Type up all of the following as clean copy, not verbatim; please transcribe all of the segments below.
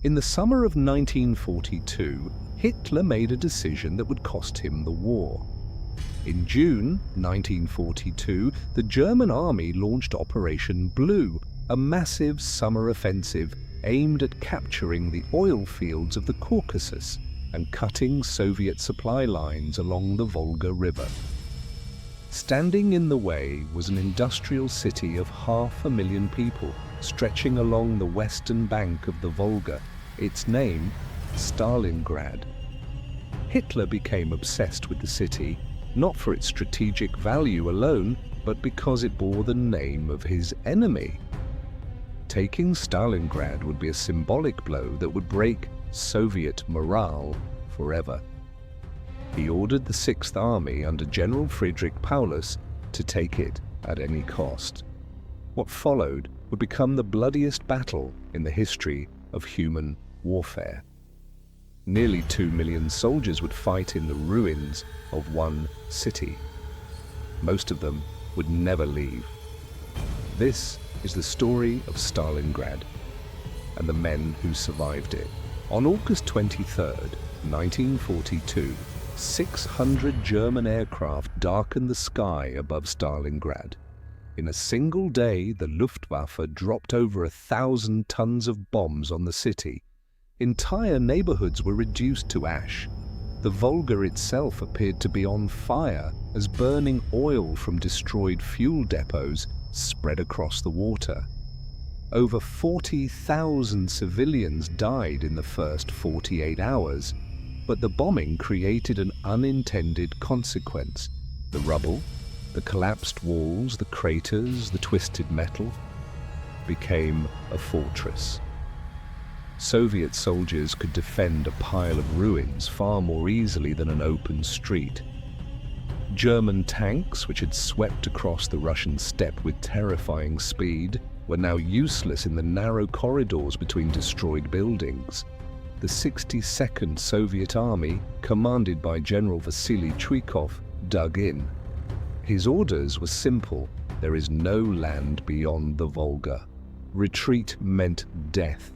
In the summer of 1942, Hitler made a decision that would cost him the war. In June 1942, the German army launched Operation Blue, a massive summer offensive aimed at capturing the oil fields of the Caucasus and cutting Soviet supply lines along the Volga River. Standing in the way was an industrial city of 500,000 people, stretching along the western bank of the Volga, its name Stalingrad. Hitler became obsessed with the city, not for its strategic value alone, but because it bore the name of his enemy. Taking Stalingrad would be a symbolic blow that would break Soviet morale forever. He ordered the Sixth Army under General Friedrich Paulus to take it at any cost. What followed would become the bloodiest battle in the history of human warfare. Nearly 2 million soldiers would fight in the ruins of one city. Most of them would never leave. This is the story of Stalingrad and the men who survived it. On August 23rd, 1942, 600 German aircraft darkened the sky above Stalingrad. In a single day, the Luftwaffe dropped over 1,000 tons of bombs on the city. Entire neighborhoods were reduced to ash. The Volga itself appeared to be on fire as burning oil from destroyed fuel depots spread across the water. Over 40,000 civilians died in the first 48 hours, but the bombing created an unintended consequence. The rubble, the collapsed walls, the craters, the twisted metal became a fortress. Soviet soldiers could defend a pile of ruins far more easily than an open street. German tanks, which had swept across the Russian steppe with terrifying speed, were now useless in the narrow corridors between destroyed buildings. The 62nd Soviet Army, commanded by General Vasily Zaitsev, dug in. His orders were simple: there is no land beyond the Volga. Retreat meant death.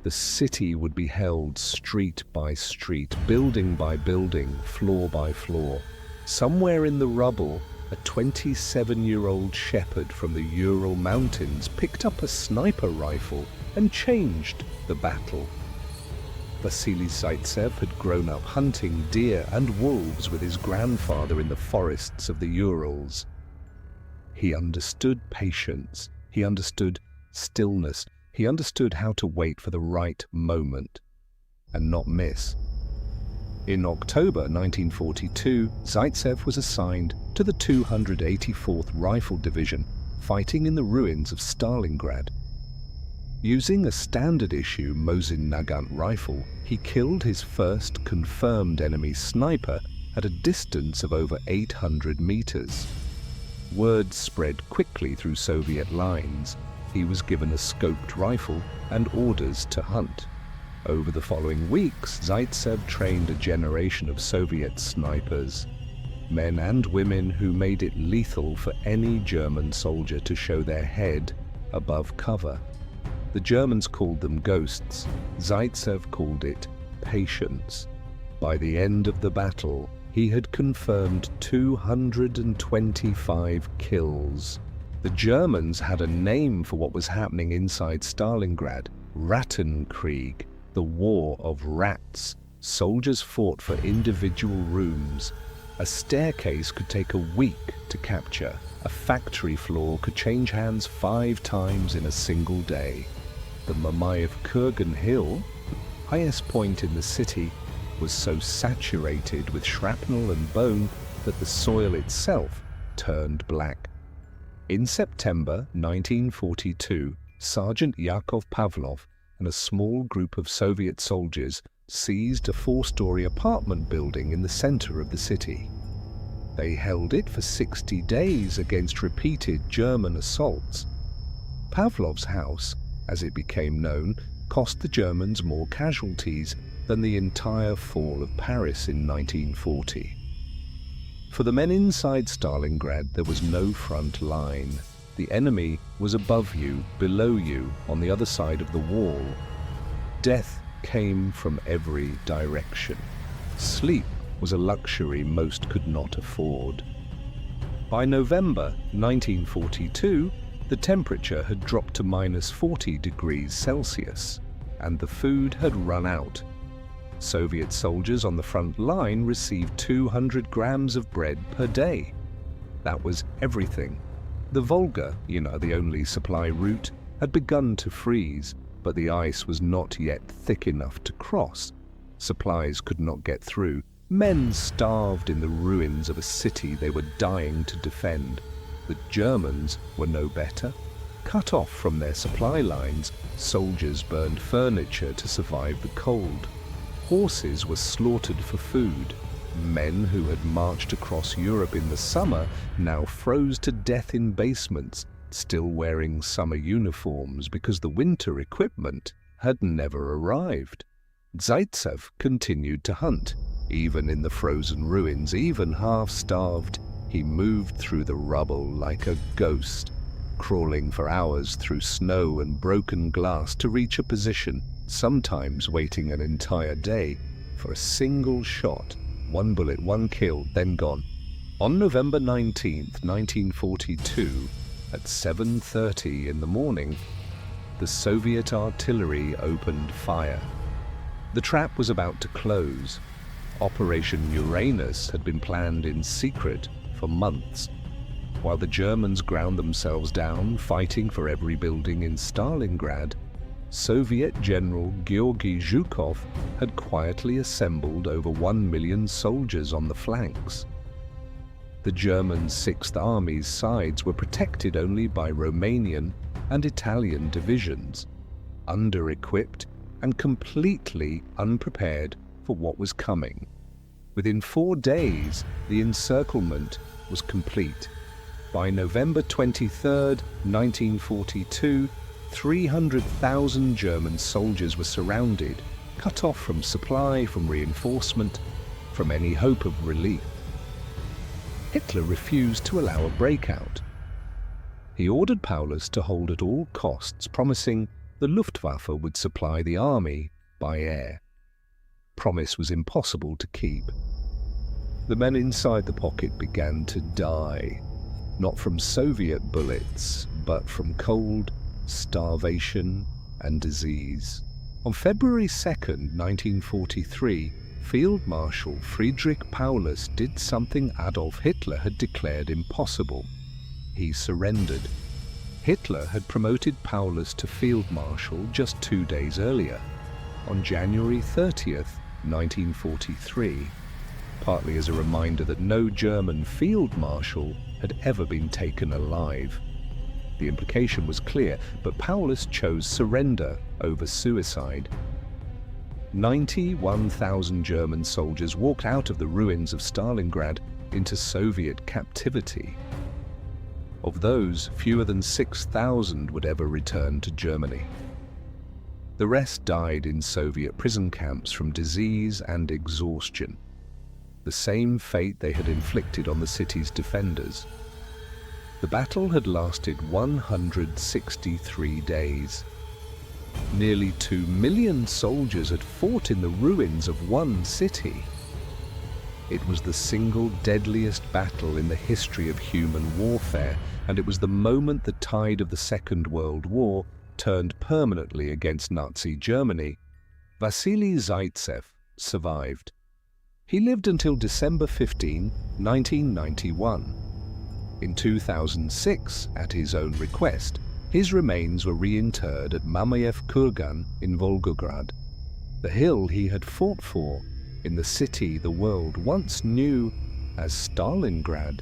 The city would be held street by street, building by building, floor by floor. Somewhere in the rubble, a 27-year-old shepherd from the Ural Mountains picked up a sniper rifle and changed the battle. Vasily Zaitsev had grown up hunting deer and wolves with his grandfather in the forests of the Urals. He understood patience, he understood stillness, he understood how to wait for the right moment and not miss. In October 1942, Zaitsev was assigned to the 284th Rifle Division, fighting in the ruins of Stalingrad. Using a standard-issue Mosin Nagant rifle, he killed his first confirmed enemy sniper at a distance of over 800 meters. Word spread quickly through Soviet lines. He was given a scoped rifle and orders to hunt. Over the following weeks, Zaitsev trained a generation of Soviet snipers, men and women who made it lethal for any German soldier to show their head above cover. The Germans called them ghosts. Zaitsev called it patience. By the end of the battle, he had confirmed 225 kills. The Germans had a name for what was happening inside Stalingrad: Rattenkrieg, the War of Rats. Soldiers fought for individual rooms. A staircase could take a week to capture. A factory floor could change hands 5 times in a single day. The Mamayev Kurgan Hill, highest point in the city, was so saturated with shrapnel and bone that the soil itself turned black. In September 1942, Sergeant Yakov Pavlov and a small group of Soviet soldiers seized a 4-story apartment building in the center of the city. They held it for 60 days against repeated German assaults. Pavlov's house, as it became known, cost the Germans more casualties than the entire fall of Paris in 1940. For the men inside Stalingrad, there was no front line. The enemy was above you, below you, on the other side of the wall. Death came from every direction. Sleep was a luxury most could not afford. By November 1942, the temperature had dropped to -40 degrees Celsius, and the food had run out. Soviet soldiers on the front line received 200 grams of bread per day. That was everything. The Volga, the only supply route, had begun to freeze, but the ice was not yet thick enough to cross. Supplies could not get through. Men starved in the ruins of a city they were dying to defend. The Germans were no better. Cut off from their supply lines, soldiers burned furniture to survive the cold. Horses were slaughtered for food. Men who had marched across Europe in the summer now froze to death in basements, still wearing summer uniforms because the winter equipment had never arrived. Zaitsev continued to hunt. Even in the frozen ruins, even half-starved, he moved through the rubble like a ghost, crawling for hours through snow and broken glass to reach a position, sometimes waiting an entire day for a single shot. One bullet, one kill, then gone. On November 19th, 1942, at 7:30 in the morning, the Soviet artillery opened fire. The trap was about to close. Operation Uranus had been planned in secret for months. While the Germans ground themselves down, fighting for every building in Stalingrad, Soviet General Georgy Zhukov had quietly assembled over 1 million soldiers on the flanks. The German Sixth Army's sides were protected only by Romanian and Italian divisions, under-equipped and completely unprepared for what was coming. Within 4 days, the encirclement was complete. By November 23, 1942, 300,000 German soldiers were surrounded, cut off from supply, from reinforcement, from any hope of relief. Hitler refused to allow a breakout. He ordered Paulus to hold at all costs, promising the Luftwaffe would supply the army by air. Promise was impossible to keep. The men inside the pocket began to die, not from Soviet bullets, but from cold, starvation, and disease. On February 2nd, 1943, Field Marshal Friedrich Paulus did something Adolf Hitler had declared impossible. He surrendered. Hitler had promoted Paulus to Field Marshal just 2 days earlier, on January 30th, 1943, partly as a reminder that no German Field Marshal had ever been taken alive. The implication was clear, but Paulus chose surrender over suicide. 91,000 German soldiers walked out of the ruins of Stalingrad into Soviet captivity. Of those, fewer than 6,000 would ever return to Germany. The rest died in Soviet prison camps from disease and exhaustion, the same fate they had inflicted on the city's defenders. The battle had lasted 163 days. Nearly 2 million soldiers had fought in the ruins of one city. It was the single deadliest battle in the history of human warfare, and it was the moment the tide of the Second World War turned permanently against Nazi Germany. Vasily Zaitsev survived. He lived until December 15, 1991. In 2006, at his own request, his remains were reinterred at Mamayev Kurgan in Volgograd, the hill he had fought for in the city the world once knew as Stalingrad.